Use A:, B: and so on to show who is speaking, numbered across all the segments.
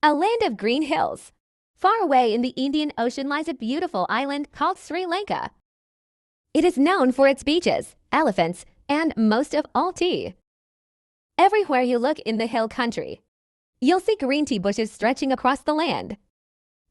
A: A land of green hills. Far away in the Indian Ocean lies a beautiful island called Sri Lanka. It is known for its beaches, elephants, and most of all tea. Everywhere you look in the hill country, you'll see green tea bushes stretching across the land.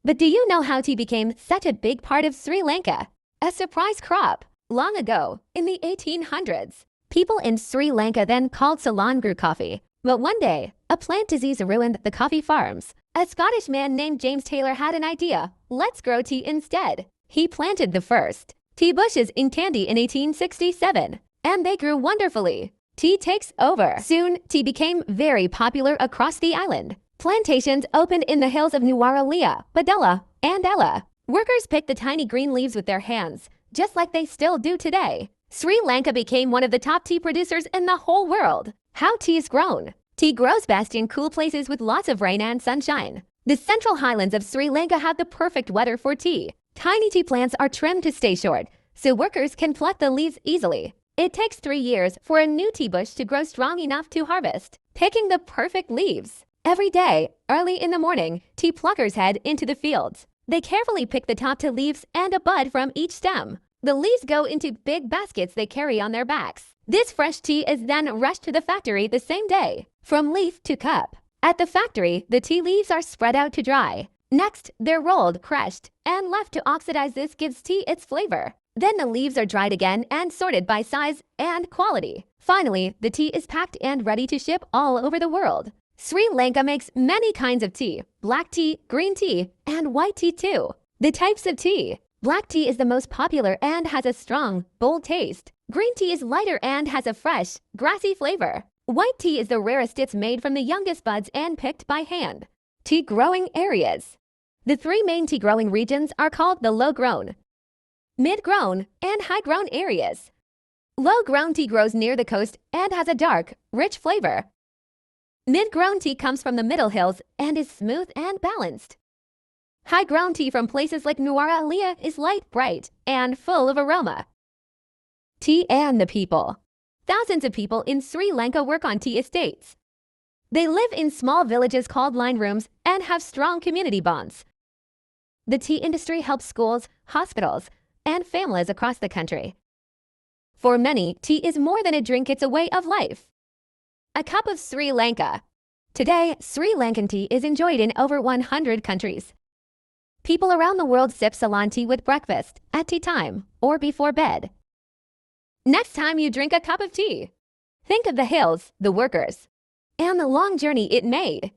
A: But do you know how tea became such a big part of Sri Lanka? A surprise crop. Long ago, in the 1800s, people in Sri Lanka then called Ceylon grew coffee. But one day, a plant disease ruined the coffee farms. A Scottish man named James Taylor had an idea. Let's grow tea instead. He planted the first tea bushes in Kandy in 1867, and they grew wonderfully. Tea takes over. Soon, tea became very popular across the island. Plantations opened in the hills of Nuwara Eliya, Badella, and Ella. Workers picked the tiny green leaves with their hands, just like they still do today. Sri Lanka became one of the top tea producers in the whole world. How tea is grown. Tea grows best in cool places with lots of rain and sunshine. The central highlands of Sri Lanka have the perfect weather for tea. Tiny tea plants are trimmed to stay short, so workers can pluck the leaves easily. It takes 3 years for a new tea bush to grow strong enough to harvest. Picking the perfect leaves. Every day, early in the morning, tea pluckers head into the fields. They carefully pick the top to leaves and a bud from each stem. The leaves go into big baskets they carry on their backs. This fresh tea is then rushed to the factory the same day, from leaf to cup. At the factory, the tea leaves are spread out to dry. Next, they're rolled, crushed, and left to oxidize. This gives tea its flavor. Then the leaves are dried again and sorted by size and quality. Finally, the tea is packed and ready to ship all over the world. Sri Lanka makes many kinds of tea: black tea, green tea, and white tea too. The types of tea. Black tea is the most popular and has a strong, bold taste. Green tea is lighter and has a fresh, grassy flavor. White tea is the rarest. It's made from the youngest buds and picked by hand. Tea growing areas. The 3 main tea growing regions are called the low-grown, mid-grown, and high-grown areas. Low-grown tea grows near the coast and has a dark, rich flavor. Mid-grown tea comes from the middle hills and is smooth and balanced. High-grown tea from places like Nuwara Eliya is light, bright, and full of aroma. Tea and the people. Thousands of people in Sri Lanka work on tea estates. They live in small villages called line rooms and have strong community bonds. The tea industry helps schools, hospitals, and families across the country. For many, tea is more than a drink, it's a way of life. A cup of Sri Lanka. Today, Sri Lankan tea is enjoyed in over 100 countries. People around the world sip Ceylon tea with breakfast, at tea time, or before bed. Next time you drink a cup of tea, think of the hills, the workers, and the long journey it made.